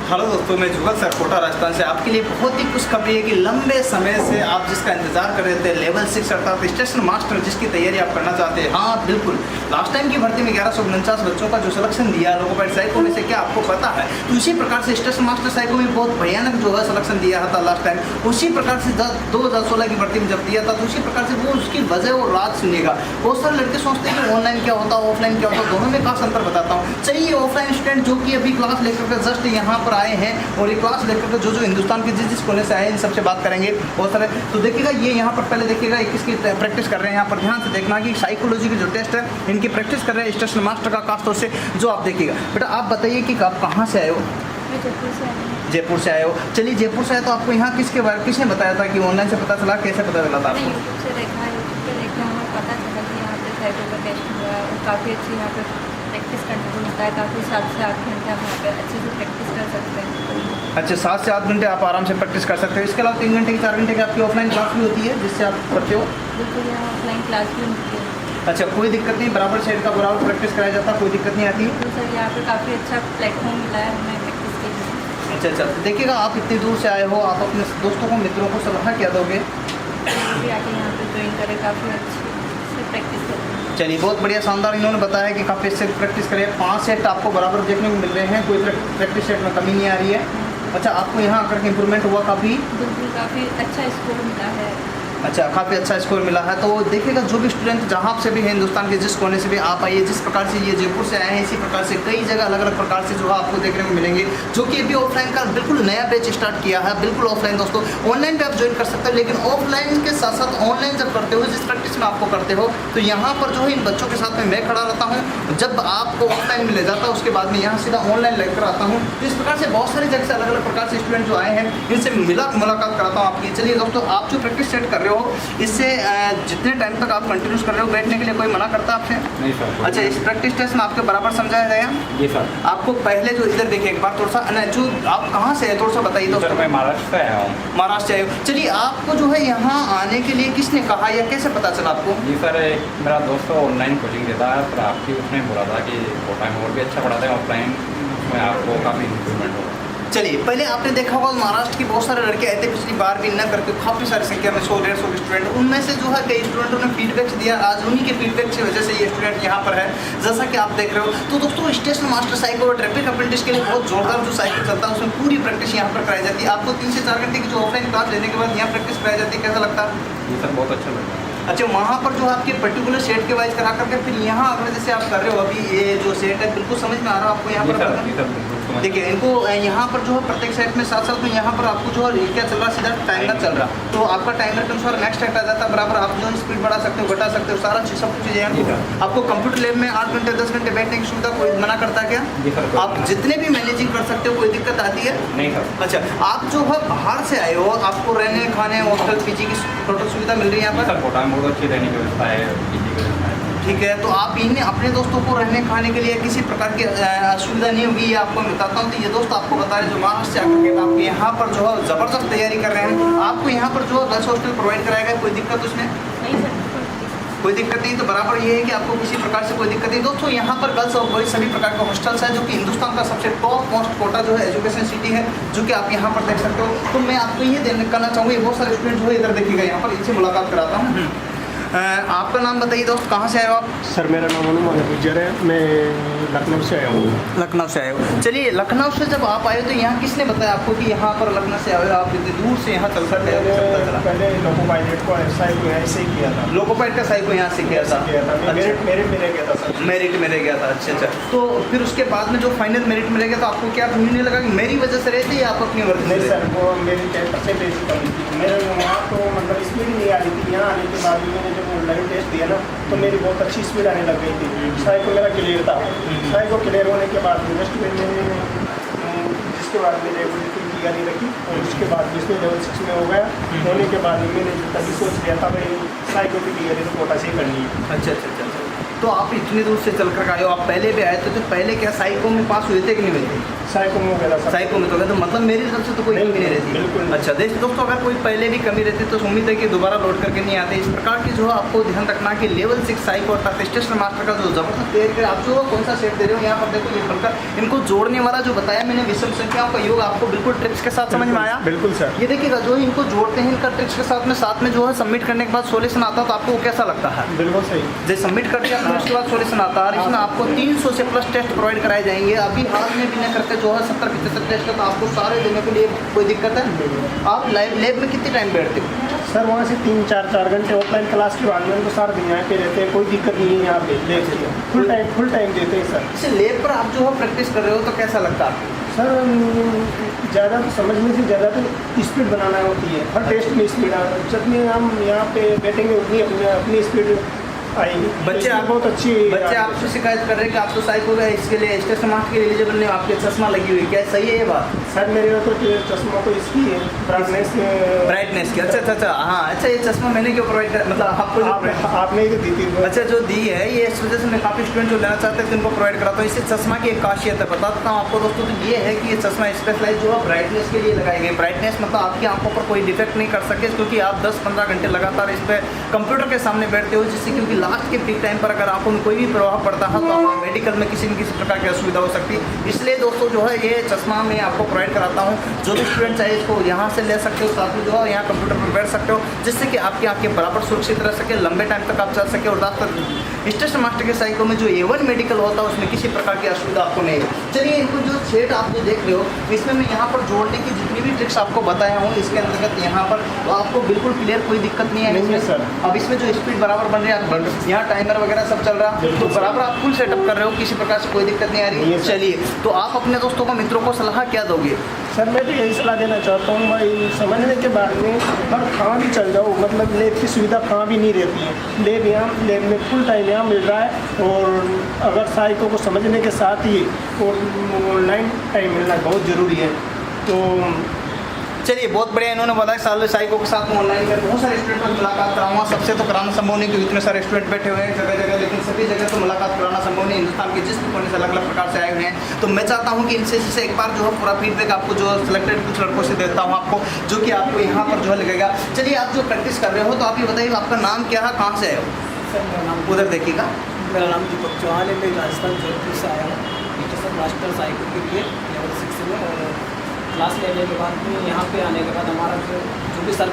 Hello दोस्तों, मैं जुगल sir Kota Rajasthan से आपके लिए बहुत ही खुशखबरी है कि लंबे समय से आप जिसका इंतजार कर रहे थे लेवल 6 अर्थात स्टेशन मास्टर जिसकी तैयारी आप करना चाहते हैं। हाँ बिल्कुल, लास्ट टाइम की भर्ती में 1149 बच्चों का जो सिलेक्शन दिया लोगों पर साइको में से, क्या आपको पता है? तो इसी प्रकार से स्टेशन मास्टर साइको में बहुत भयानक जो है सिलेक्शन दिया था लास्ट टाइम। उसी प्रकार से 2016 की भर्ती में जब दिया था तो उसी प्रकार से वो उसकी वजह और राज सुनिएगा। बहुत सारे लड़के सोचते हैं कि ऑनलाइन क्या होता है ऑफलाइन क्या होता है, दोनों में खास अंतर बताता हूँ। चलिए ऑफलाइन स्टूडेंट जो कि अभी क्लास लेकर के जस्ट यहाँ पर आए हैं और ये क्लास लेकर के जो हिंदुस्तान के जिस कोने से आए हैं इन सबसे बात करेंगे बहुत सारे। तो देखिएगा ये यहाँ पर पहले देखिएगा किसकी प्रैक्टिस कर रहे हैं। यहाँ पर ध्यान से देखना कि साइकोलॉजी के जो टेस्ट है इनकी प्रैक्टिस कर रहे हैं स्टेशन मास्टर का, खासतौर से जो आप देखिएगा। बेटा आप बताइए कि आप कहाँ से आए हो? जयपुर से आए हो। चलिए जयपुर से आए तो आपको यहाँ किसके बारे किसने बताया था कि ऑनलाइन से पता चला, कैसे पता चला था आपको? काफ़ी अच्छी यहाँ पे प्रैक्टिस करने को मिलता है। काफ़ी 7 से 8 घंटे आप यहाँ पे अच्छे से प्रैक्टिस कर सकते हैं। अच्छा, 7 से 8 घंटे आप आराम से प्रैक्टिस कर सकते हो। इसके अलावा 3 घंटे की 4 घंटे की आपकी ऑफलाइन क्लास भी होती है जिससे आप पढ़ते हो? बिल्कुल, यहाँ ऑफलाइन क्लास भी होती है। अच्छा, कोई दिक्कत नहीं, बराबर सेट का बराबर प्रैक्टिस कराया जाता है, कोई दिक्कत नहीं आती? तो सर यहाँ पे काफ़ी अच्छा प्लेटफॉर्म मिला है हमें प्रैक्टिस के लिए। अच्छा, देखिएगा आप इतनी दूर से आए हो, आप अपने दोस्तों को मित्रों को सलाह क्या दोगे? भी आके यहाँ पे ज्वाइन करें, काफ़ी अच्छी से प्रैक्टिस करें। चलिए बहुत बढ़िया, शानदार। इन्होंने बताया कि काफ़ी अच्छे प्रैक्टिस करें। 5 सेट आपको बराबर देखने को मिल रहे हैं, कोई प्रैक्टिस सेट में कमी नहीं आ रही है। अच्छा, आपको यहाँ आकर के इम्प्रूवमेंट हुआ काफ़ी? बिल्कुल, काफ़ी अच्छा स्कोर मिला है। अच्छा, काफ़ी अच्छा स्कोर मिला है। तो देखिएगा जो भी स्टूडेंट जहाँ से भी है हिंदुस्तान के जिस कोने से भी आप आइए, जिस प्रकार से ये जयपुर से आए हैं इसी प्रकार से कई जगह अलग अलग प्रकार से जो है आपको देखने को मिलेंगे, जो कि अभी ऑफलाइन का बिल्कुल नया बैच स्टार्ट किया है। बिल्कुल ऑफलाइन दोस्तों, ऑनलाइन भी आप ज्वाइन कर सकते हैं, लेकिन ऑफलाइन के साथ साथ ऑनलाइन जब करते हो, जिस प्रैक्टिस में आपको करते हो, तो यहाँ पर जो है इन बच्चों के साथ में मैं खड़ा रहता हूँ। जब आपको ऑफलाइन में ले जाता है उसके बाद में यहाँ सीधा ऑनलाइन लेकर आता हूँ। तो इस प्रकार से बहुत सारी जगह से अलग अलग प्रकार से स्टूडेंट जो आए हैं इनसे मुलाकात कराता हूँ आपकी। चलिए दोस्तों, आप जो प्रैक्टिस सेट कर रहे हो इससे जितने टाइम तक आप कंटिन्यूस कर रहे हो बैठने के लिए कोई मना करता है आपसे? नहीं सर। अच्छा, इस प्रैक्टिस टेस्ट में आपके बराबर समझाया जाएगा? जी सर। आपको पहले जो इधर देखिए एक बार थोड़ा सा जो आप कहाँ से है थोड़ा सा बताइए दोस्तों। मैं महाराष्ट्र से आया हूँ। महाराष्ट्र से आए हो। चलिए आपको जो है यहाँ आने के लिए किसने कहा या कैसे पता चला आपको? जी सर, एक मेरा दोस्त ऑनलाइन कोचिंग देता है, पर आपकी उसने बोला था कि कोटा में और भी अच्छा पढ़ाते हैं ऑफलाइन, उसमें आपको काफ़ी इम्प्रूवमेंट होगा। चलिए, पहले आपने देखा होगा महाराष्ट्र की बहुत सारे लड़के आए थे पिछली बार भी न करके, काफ़ी सारी संख्या में 100-150 स्टूडेंट। उनमें से जो है कई स्टूडेंटों ने फीडबैक दिया, आज उन्हीं के फीडबैक की वजह से ये स्टूडेंट यहाँ पर है जैसा कि आप देख रहे हो। तो दोस्तों स्टेशन मास्टर साइको और ट्रैफिक अप्रेंटिस के लिए बहुत जोरदार जो साइकिल चलता है उसमें पूरी प्रैक्टिस यहाँ पर कराई जाती है। आपको 3 से 4 घंटे की जो ऑफलाइन क्लास लेने के बाद यहाँ प्रैक्टिस कराई जाती है, कैसा लगता है? जी सर, बहुत अच्छा लगा। अच्छा, वहाँ पर जो है आपके पर्टिकुलर सेट के वाइज करा करके फिर यहाँ अगर जैसे आप कर रहे हो अभी ये जो सेट है बिल्कुल समझ में आ रहा है आपको यहाँ पर? देखिए इनको यहाँ पर जो है प्रत्येक सेट में साथ साथ में यहाँ पर आपको जो है क्या चल रहा है, सीधा टाइमर चल रहा है। तो आपका टाइमर के अनुसार नेक्स्ट सेट आ जाता है बराबर, आप जो स्पीड बढ़ा सकते हो घटा सकते हो, सारा चीज़ सब कुछ है। आपको कंप्यूटर लैब में 8 घंटे 10 घंटे बैठने की सुविधा कोई मना करता है क्या? आप जितने भी मैनेजिंग कर सकते हो, कोई दिक्कत आती है? नहीं सर। अच्छा, आप जो है बाहर से आए हो, आपको रहने खाने हॉस्टल पीजी की टोटल सुविधा मिल रही है यहाँ पर? कोटा में बहुत अच्छी रहने की व्यवस्था है, पीजी की व्यवस्था है। ठीक है, तो आप इन्हें अपने दोस्तों को रहने खाने के लिए किसी प्रकार की सुविधा नहीं होगी, ये आपको बताता हूँ। तो ये दोस्त आपको बता रहे जो महाराष्ट्र से आकर के आप यहाँ पर जो है ज़बरदस्त तैयारी कर रहे हैं, आपको यहाँ पर जो है गर्ल्स हॉस्टल प्रोवाइड कराएगा, कोई दिक्कत उसमें? नहीं सर, कोई दिक्कत नहीं। तो बराबर ये है कि आपको किसी प्रकार से कोई दिक्कत नहीं। दोस्तों यहाँ पर गर्ल्स और बॉयज सभी प्रकार के हॉस्टल्स है, जो कि हिंदुस्तान का सबसे टॉप मोस्ट कोटा जो है एजुकेशन सिटी है, जो कि आप यहाँ पर देख सकते हो। तो मैं आपको ये करना चाहूँगी, बहुत सारे स्टूडेंट जो है इधर देखिएगा, यहाँ पर इनसे मुलाकात कराता हूँ। आपका नाम बताइए दोस्त, कहाँ से आए हो आप? सर मेरा नाम हनुमान गुज्जर है, मैं लखनऊ से आया हूँ। लखनऊ से आए हो। चलिए, लखनऊ से जब आप आए हो तो यहाँ किसने बताया आपको कि यहाँ पर लखनऊ से आए हो, आप इतनी दूर से यहाँ चल सकते हो? पहले लोको पायलट को साइको यहाँ से ही किया था। लोको पायलट का साइको यहाँ से किया था? मेरिट में रह गया था सर। मेरिट में रह गया था। अच्छा, तो फिर उसके बाद में जो फाइनल मेरिट में रह गया तो आपको क्या नहीं लगा कि मेरी वजह से रहती है आप अपनी वर्दी? नहीं सर, वो मेरी 10% कमी थी मेरे वहाँ, तो मतलब स्पीड नहीं आ रही थी। यहाँ आने के बाद मैंने जब ऑनलाइन टेस्ट दिया ना तो मेरी बहुत अच्छी स्पीड आने लग गई थी। साइको मेरा क्लियर था। साइको क्लियर होने के बाद नेक्स्ट में मैंने जिसके बाद मैंने एवरीथिंग की तैयारी रखी और उसके बाद जिसमें लेवल 6 में हो गया होने के बाद मैंने तभी सोच लिया था भाई साइको की तैयारी तो कोटा से ही करनी है। अच्छा। तो आप इतनी दूर से चल कर आए हो, आप पहले भी आए थे, तो पहले क्या साइको में पास हुए थे कि नहीं हुए थे? साइको में वगैरह सब साइको में तो गए, तो मतलब मेरी तरफ से तो कोई कमी नहीं रहती। बिल्कुल। अच्छा दोस्तों, अगर कोई पहले भी कमी रहती तो उम्मीद है कि दोबारा लौट करके नहीं आते। इस प्रकार की जो है आपको ध्यान रखना कि लेवल 6 साइको अर्थात स्टेशन मास्टर का जो जबरदस्त तैयारी कर, आप जो कौन सा सेट दे रहे हो यहाँ पर देखो, ये बनकर इनको जोड़ने वाला जो बताया मैंने विषम संख्याओं का योग आपको बिल्कुल ट्रिक्स के साथ समझ में आया? बिल्कुल सर। ये देखिएगा जो इनको जोड़ते हैं इनका ट्रिक्स के साथ में जो है सबमिट करने के बाद सॉल्यूशन आता है, तो आपको वो कैसा लगता है? बिल्कुल सही। जैसे सबमिट कर दिया फिर उसके बाद सॉल्यूशन आता है। इसमें आपको 300 से प्लस टेस्ट प्रोवाइड कराए जाएंगे। अभी हाल में भी न करके जो है 70-75 टेस्ट का, तो आपको सारे देने के लिए कोई दिक्कत है? आप लैब में कितने टाइम बैठते हो? सर वहाँ से 3-4 घंटे ऑफलाइन क्लास के बाद में उनको सारा दिन यहाँ पे रहते हैं, कोई दिक्कत नहीं है यहाँ पे। फुल टाइम देते हैं सर। इसे लैब पर आप जो है प्रैक्टिस कर रहे हो तो कैसा लगता है आपको? सर ज़्यादा समझने से ज़्यादा तो स्पीड बनाना होती है, हर टेस्ट में स्पीड जितनी हम यहाँ पे बैठेंगे उतनी अपनी स्पीड आएगी। बच्चे आप बहुत अच्छी बच्चे आपसे शिकायत कर रहे हैं कि आप तो साइको का इसके लिए स्टेशन मास्टर के लिए एलिजिबल नहीं, आपके चश्मा लगी हुई, क्या सही है ये बात? सर मेरे तो चश्मा तो इसकी है ब्राइटनेस की। अच्छा हाँ, अच्छा ये चश्मा मैंने क्यों प्रोवाइड कर, मतलब आपको आपने ही तो दी थी। अच्छा जो दी है ये, इस वजह से मैं काफ़ी स्टूडेंट जो लेना चाहते हैं तो इनको प्रोवाइड कराता हूँ। इससे चश्मा की एक खासियत है, बताता हूँ आपको दोस्तों, तो ये है कि ये चश्मा स्पेशलाइज जो है ब्राइटनेस के लिए लगाई गई। ब्राइटनेस मतलब आपकी आंखों पर कोई डिफेक्ट नहीं कर सके, क्योंकि आप 10-15 घंटे लगातार इस पर कंप्यूटर के सामने बैठते हो, जिससे क्योंकि लास्ट के पीक टाइम पर अगर आंखों में कोई भी प्रभाव पड़ता है तो आपको मेडिकल में किसी न किसी प्रकार की असुविधा हो सकती है। इसलिए दोस्तों जो है ये चश्मा मैं आपको प्रोवाइड कराता हूँ। जो भी स्टूडेंट चाहे इसको यहाँ से ले सकते हो, साथ में जो है यहाँ कंप्यूटर पर बैठ सकते हो, जिससे कि आपकी आंखें बराबर सुरक्षित रह सके, लंबे टाइम तक आप चल सके। और ज़्यादातर स्टेशन मास्टर के साइको में जो A1 मेडिकल होता है उसमें किसी प्रकार की असुविधा आपको नहीं है। चलिए इनको जो सेट आप जो देख रहे हो इसमें मैं यहाँ पर जोड़ने की जितनी भी ट्रिक्स आपको बताया हूँ इसके अंतर्गत यहाँ पर तो आपको बिल्कुल क्लियर, कोई दिक्कत नहीं है सर। अब इसमें जो स्पीड बराबर बन रही है, यहाँ टाइमर वगैरह सब चल रहा है, तो बराबर आप फुल सेटअप कर रहे हो, किसी प्रकार से कोई दिक्कत नहीं आ रही है। चलिए तो आप अपने दोस्तों को, मित्रों को सलाह क्या दोगे? सर मैं तो यही सलाह देना चाहता हूँ भाई, समझने के बाद में पर कहाँ भी चल जाओ, मतलब लैब की सुविधा कहाँ भी नहीं रहती है। लैब में फुल टाइम यहाँ मिल रहा है, और अगर साइको को समझने के साथ ही ऑनलाइन टाइम मिलना बहुत ज़रूरी है। तो चलिए बहुत बढ़िया, इन्होंने बताया साल साइको के साथ ऑनलाइन कर बहुत सारे स्टूडेंट पर मुलाकात कराऊंगा। सबसे तो कराना संभव नहीं क्योंकि इतने सारे स्टूडेंट बैठे हुए हैं जगह जगह, लेकिन सभी जगह तो मुलाकात कराना संभव नहीं। हिंदुस्तान के जिस भी कोने से अलग अलग प्रकार से आए हुए हैं, तो मैं चाहता हूँ कि इनसे एक बार जो है पूरा फीडबैक आपको जो सिलेक्टेड कुछ लड़कों से देता हूँ आपको, जो कि आपको यहाँ पर जो है लगेगा। चलिए आप जो प्रैक्टिस कर रहे हो तो आप ये बताइए आपका नाम क्या है, कहाँ से आए हो? सर मेरा नाम उधर देखिएगा। मेरा नाम दीपक चौहान है, मैं राजस्थान जोधपुर से आया हूँ स्टेशन मास्टर साइको के लिए लेवल 6 में। और क्लास लेने के बाद में यहाँ पे आने के बाद हमारा जो भी सर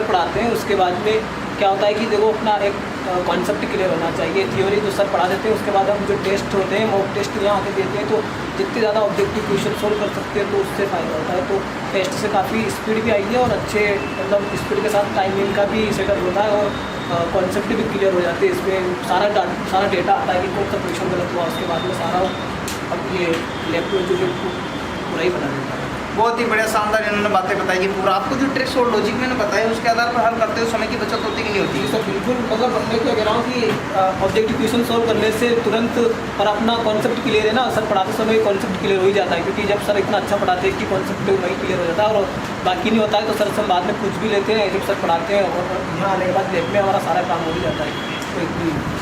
पढ़ाते हैं उसके बाद में क्या होता है कि देखो अपना एक कॉन्सेप्ट क्लियर होना चाहिए। थियोरी जो सर पढ़ा देते हैं उसके बाद हम जो टेस्ट होते हैं मॉक टेस्ट यहाँ आके देते हैं, तो जितने ज़्यादा ऑब्जेक्टिव क्वेश्चन सोल्व कर सकते हैं तो उससे फ़ायदा होता है। तो टेस्ट से काफ़ी स्पीड भी आई है और अच्छे मतलब स्पीड के साथ टाइमिंग का भी सेटअप होता है और कॉन्सेप्ट भी क्लियर हो जाते हैं। इसमें सारा डेटा आता है कि कौन सा क्वेश्चन गलत हुआ, उसके बाद में सारा अब ये लैपटॉप जो पूरा ही बना देता है। बहुत ही बढ़िया शानदार इन्होंने बातें बताई कि पूरा आपको जो ट्रिक्स और लॉजिक मैंने बताया उसके आधार पर हल करते हो समय की बचत होती कि नहीं होती? सर बिल्कुल, मतलब मैं क्या कह रहा हूँ कि ऑब्जेक्टिव क्वेश्चन सॉल्व करने से तुरंत और अपना कॉन्सेप्ट क्लियर है ना, सर पढ़ाते समय कॉन्सेप्ट क्लियर हो ही जाता है, क्योंकि जब सर इतना अच्छा पढ़ाते हैं कि कॉन्सेप्ट वही क्लियर हो जाता है और बाकी नहीं होता है, तो सर बाद में कुछ भी लेते हैं जब सर पढ़ाते हैं और यहाँ आने के बाद लैब में हमारा सारा काम हो ही जाता है।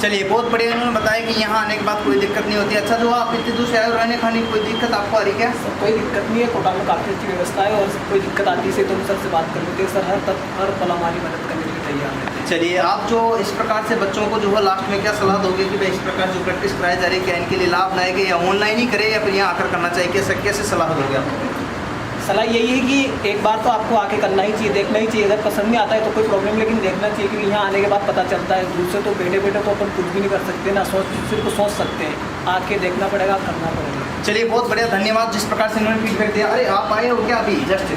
चलिए बहुत बढ़िया, इन्होंने बताया कि यहाँ आने के बाद कोई दिक्कत नहीं होती। अच्छा जो आप इतनी दूर से आए और रहने खाने की कोई दिक्कत आपको आ रही क्या? सर कोई दिक्कत नहीं है, कोटा में काफ़ी अच्छी व्यवस्था है और कोई दिक्कत आती है तो हम सर से बात कर लेते हैं। सर हर पल हमारी मदद करने के लिए तैयार रहते हैं। चलिए आप जो इस प्रकार से बच्चों को जो है लास्ट में क्या सलाह दोगे कि भाई इस प्रकार जो प्रैक्टिस कराई जा रही है क्या इनके लिए लाभ लाएगा या ऑनलाइन ही करे या फिर यहाँ आकर करना चाहिए, कैसे सलाह दोगे आप? सलाह यही है कि एक बार तो आपको आके करना ही चाहिए, देखना ही चाहिए। अगर पसंद नहीं आता है तो कोई प्रॉब्लम, लेकिन देखना चाहिए क्योंकि यहाँ आने के बाद पता चलता है। दूसरे तो बैठे तो अपन कुछ भी नहीं कर सकते ना, सिर्फ सोच सकते हैं, आके देखना पड़ेगा, करना पड़ेगा। चलिए बहुत बढ़िया, धन्यवाद जिस प्रकार से इन्होंने फीडबैक दिया। अरे आप आए हो क्या अभी जस्ट?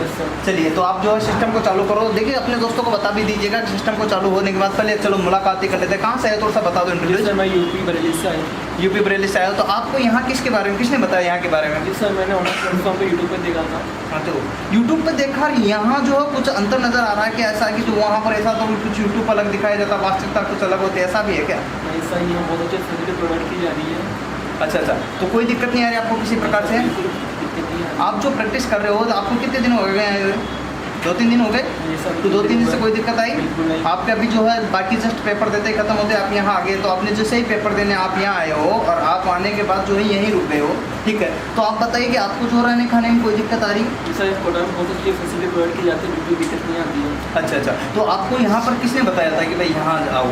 चलिए तो आप जो है सिस्टम को चालू करो। देखिए अपने दोस्तों को बता भी दीजिएगा कि सिस्टम को चालू होने के बाद पहले चलो मुलाकात ही कर लेते हैं। कहाँ से आए थोड़ा सा बता दो इंटरव्यू। सर मैं यूपी बरेली से आया हूँ। यूपी बरेली से आए हो, तो आपको यहाँ किसके बारे में किसने बताया यहाँ के बारे में? जी सर मैंने ऑनलाइन प्लेटफॉर्म पे यूट्यूब पे देखा था। हाँ तो यूट्यूब पे देखा, यहाँ जो है कुछ अंतर नज़र आ रहा है कि ऐसा कि जो वहाँ पर ऐसा तो कुछ यूट्यूब अलग दिखाया जाता, वास्तविकता कुछ अलग होती है, ऐसा भी है क्या? ऐसा ही बहुत अच्छे फैसिलिटी प्रोवाइड की जा रही है। अच्छा, तो कोई दिक्कत नहीं आ रही आपको किसी प्रकार से? दिक्कत नहीं आ रही। आप जो प्रैक्टिस कर रहे हो तो आपको कितने दिन हो गए आए हुए? 2-3 दिन हो गए? ये सब तो 2-3 दिन से कोई दिक्कत आई? बिल्कुल नहीं। आपके अभी जो है बाकी जस्ट पेपर देते खत्म होते आप यहाँ आ गए, तो आपने जैसे ही पेपर देने आप यहाँ आए हो और आप आने के बाद जो है यहीं रुक गए हो, ठीक है, तो आप बताइए कि आपको जो रहने खाने में कोई दिक्कत आ रही है? सर कोटा में बहुत अच्छी फैसिलिटी प्रोवाइड की जाती है, बिल्कुल दिक्कत नहीं आती है। अच्छा, तो आपको यहाँ पर किसने बताया था कि भाई यहाँ आओ?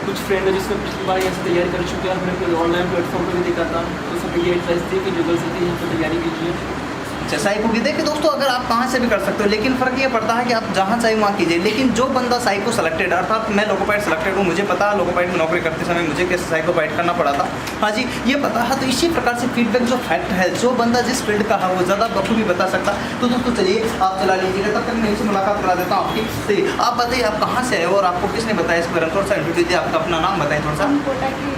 कुछ फ्रेंड है जिसने पिछली बार यहाँ से तैयारी कर चुके हैं, हमने कोई ऑनलाइन प्लेटफॉर्म पर भी देखा था, तो सब ये एडवाइस थी कि जगह से यहाँ पर तैयारी कीजिए। अच्छा, साइको की देखिए दोस्तों, अगर आप कहाँ से भी कर सकते हो, लेकिन फ़र्क ये पड़ता है कि आप जहाँ चाहे वहाँ कीजिए। लेकिन जो बंदा साइको सेलेक्टेड, अर्थात मैं लोकोपाइट सेलेक्टेड हूँ, मुझे पता है लोकोपाइट में नौकरी करते समय मुझे कैसे साइकोपाइट करना पड़ा था, हाँ जी, ये पता है। तो इसी प्रकार से फीडबैक जो फैक्ट है, जो बंदा जिस फील्ड का है वो ज़्यादा बखूबी बता सकता। तो दोस्तों चलिए आप चला लीजिएगा, तब तक मैं इनसे मुलाकात करा देता हूँ आपकी। तो आप बताइए आप कहाँ से आए हो और आपको किसने बताया इस बारे में, थोड़ा सा इंटरव्यू दीजिए, आपका अपना नाम बताएं थोड़ा सा। हम कोटा की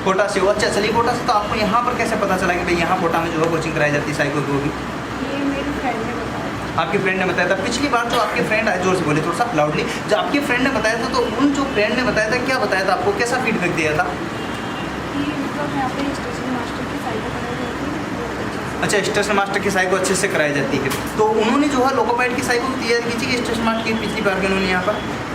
कोटा से हो? अच्छा, चलिए कोटा से। तो आपको यहाँ पर कैसे पता चला कि भाई यहाँ कोटा में जो है कोचिंग कराई जाती है साइको की होगी? ये मेरी फ्रेंड ने बताया। आपके फ्रेंड ने बताया था? पिछली बार जो आपके फ्रेंड आए, जोर से बोले थोड़ा सा लाउडली, जो आपके फ्रेंड ने बताया था, तो उन जो फ्रेंड ने बताया था क्या बताया था आपको, कैसा फीडबैक दिया था? कि मतलब यहाँ पे स्टेशन मास्टर की साइको कराई जाती है बहुत अच्छे से। अच्छा, स्टेशन मास्टर की साइको अच्छे से कराई जाती है। तो उन्होंने जो है लोकोपाइट की साइको की तैयारी की थी कि स्टेशन मास्टर की पिछली बार के उन्होंने यहाँ पर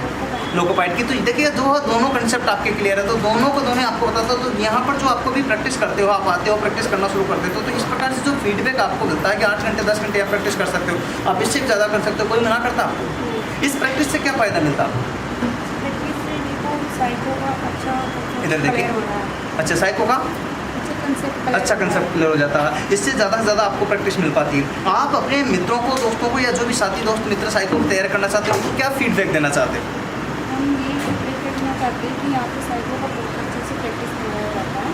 लोकोपाइट की? तो देखिए जो है दोनों कंसेप्ट आपके क्लियर है, तो दोनों को दोनों आपको बताता। तो यहाँ पर जो आपको भी प्रैक्टिस करते हो, आप आते हो प्रैक्टिस करना शुरू करते हो, तो इस प्रकार से जो फीडबैक आपको मिलता है कि 8 घंटे 10 घंटे आप प्रैक्टिस कर सकते हो, आप इससे भी ज़्यादा कर सकते हो, कोई मना करता आपको? इस प्रैक्टिस से क्या फ़ायदा मिलता है? प्रैक्टिस से देखो साइको का अच्छा इधर देखिए। clear हो रहा है। अच्छा, साइको का अच्छा कंसेप्ट क्लियर हो जाता है, इससे ज़्यादा से ज़्यादा आपको प्रैक्टिस मिल पाती है। आप अपने मित्रों को, दोस्तों को, या जो भी साथी दोस्त मित्र साइको को तैयार करना चाहते हो, उनको क्या फीडबैक देना चाहते हो? हम ये फीडबैक देना चाहते हैं कि यहाँ पे साइको का बहुत अच्छे से प्रैक्टिस कराया जाता है।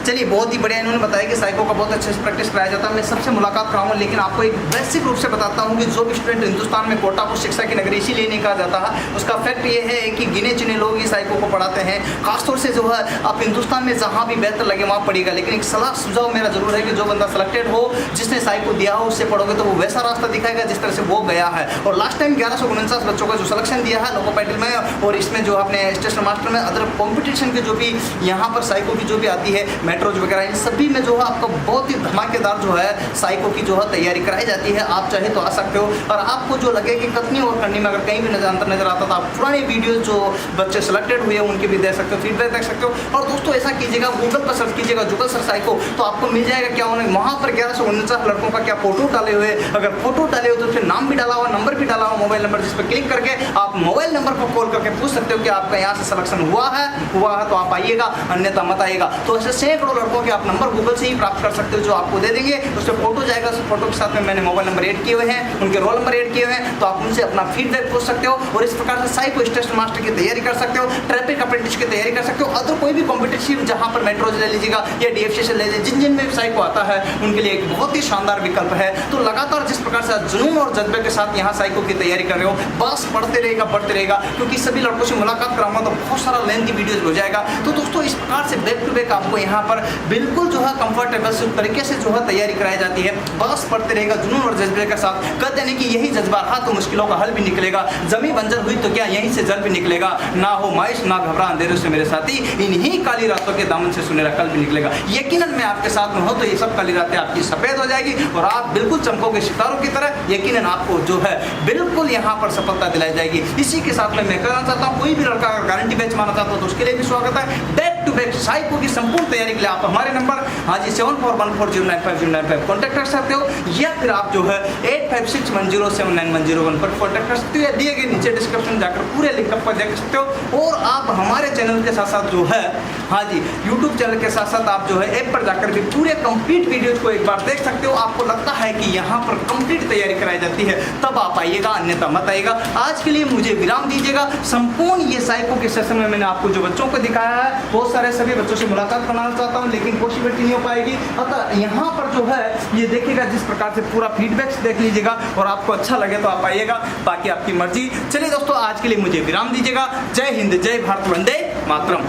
चलिए, बहुत ही बढ़िया इन्होंने बताया कि साइको का बहुत अच्छे से प्रैक्टिस कराया जाता है। मैं सबसे मुलाकात कराऊंगा, लेकिन आपको एक बेसिक रूप से बताता हूँ कि जो भी स्टूडेंट हिंदुस्तान में कोटा को शिक्षा की नगरी इसीलिए नहीं कहा जाता है, उसका फैक्ट ये है कि गिने चुने लोग ही साइको को पढ़ाते हैं। खासतौर से जो है आप हिंदुस्तान में जहाँ भी बेहतर लगे वहाँ पढ़िएगा, लेकिन एक सलाह सुझाव मेरा जरूर है कि जो बंदा सेलेक्टेड हो, जिसने साइको दिया हो, उससे पढ़ोगे तो वो वैसा रास्ता दिखाएगा जिस तरह से वो गया है। और लास्ट टाइम 1149 बच्चों का जो सिलेक्शन दिया है लोकोपाइट में, और इसमें जो अपने स्टेशन मास्टर में, अदर कॉम्पिटिशन के जो भी यहाँ पर साइको की जो भी आती है, मेट्रोज वगैरह, इन सभी में जो है आपको बहुत ही धमाकेदार जो है साइको की जो है तैयारी कराई जाती है। आप चाहे तो आ सकते हो, और आपको जो लगे कि कतनी और करनी में अगर कहीं भी अंतर नजर आता था, आप पुराने वीडियो जो बच्चे सेलेक्टेड हुए उनके भी दे सकते हो, फीडबैक दे सकते हो। और दोस्तों ऐसा कीजिएगा, गूगल पर सर्च कीजिएगा जुगल सर साइको, तो आपको मिल जाएगा क्या उन्होंने वहाँ पर 1149 लड़कों का क्या फोटो डाले हुए। अगर फोटो डाले हो तो फिर नाम भी डाला हुआ, नंबर भी डाला हुआ, मोबाइल नंबर, जिस पर क्लिक करके आप मोबाइल नंबर पर कॉल करके पूछ सकते हो कि आपका यहाँ से सिलेक्शन हुआ है तो आप आइएगा, अन्यथा मत आइएगा। तो ऐसे सैकड़ों लड़कों के आप नंबर गूगल से ही प्राप्त कर सकते हो, जो आपको दे देंगे। उससे फोटो जाएगा, उस फोटो के साथ में मैंने मोबाइल नंबर ऐड किए हुए हैं, उनके रोल नंबर ऐड किए हुए हैं, तो आप उनसे अपना फीडबैक पूछ सकते हो। और इस प्रकार से साइको स्टेशन मास्टर की तैयारी कर सकते हो, ट्रैफिक अप्रेंटिस की तैयारी कर सकते हो, अदर कोई भी कॉम्पिटिटिव जहाँ पर मेट्रोज ले लीजिएगा या DFC से ले लीजिए, जिन में भी साइको आता है उनके लिए एक बहुत ही शानदार विकल्प है। तो लगातार जिस प्रकार से जुनून और जज्बे के साथ यहाँ साइको की तैयारी कर रहे हो, बस बढ़ते रहेगा, क्योंकि सभी लड़कों से मुलाकात कराऊंगा तो बहुत सारा लेंथी वीडियोज हो जाएगा। तो दोस्तों इस प्रकार से बैक टू बैक आपको यहाँ पर बिल्कुल जो है कंफर्टेबल तरीके से जो है तैयारी कराई जाती है। बस पढ़ते रहेगा जुनून और जज्बे के साथ। कहते हैं कि यही जज्बा रहा तो मुश्किलों का हल भी निकलेगा, जमी बंजर हुई तो क्या यहीं से जल भी निकलेगा। ना हो मायूस ना घबरा अंधेरों से मेरे साथी, इन्हीं काली रातों के दामन से सुनहरा कल भी निकलेगा। यकीनन मैं आपके साथ में हो तो ये सब काली रातें आपकी सफेद हो जाएगी और आप बिल्कुल चमकोगे सितारों की तरह। यकीनन आपको जो है बिल्कुल यहाँ पर सफलता दिलाई जाएगी। इसी के साथ में मैं कहना चाहता हूँ, कोई भी लड़का अगर गारंटी बैच माना चाहता हो तो उसके लिए भी स्वागत है। बैक टू बैक साइको की संपूर्ण तैयारी के लिए आप हमारे नंबर, हाँ जी, 7414095095 कॉन्टैक्ट कर सकते हो, या फिर आप जो है 8561079101 पर कॉन्टैक्ट कर सकते हो, दिए गए नीचे डिस्क्रिप्शन जाकर पूरे लिंक पर देख सकते हो। और आप हमारे चैनल के साथ साथ जो है, हाँ जी, यूट्यूब चैनल के साथ साथ आप जो है ऐप पर जाकर भी पूरे कंप्लीट वीडियोज को एक बार देख सकते हो। आपको लगता है कि यहाँ पर कंप्लीट तैयारी कराई जाती है तब आप आइएगा, अन्यथा मत आइएगा। आज के लिए मुझे विराम दीजिएगा। संपूर्ण ये साइको के सेशन में मैंने आपको जो बच्चों को दिखाया है, बहुत सारे सभी बच्चों से मुलाकात कराना चाहता हूँ, लेकिन पॉसिबिलिटी नहीं हो पाएगी। अतः यहाँ पर जो है ये देखिएगा, जिस प्रकार से पूरा फीडबैक देख लीजिएगा और आपको अच्छा लगे तो आप आइएगा, बाकी आपकी मर्जी। चलिए दोस्तों, आज के लिए मुझे विराम दीजिएगा। जय हिंद, जय भारत, वंदे मातरम।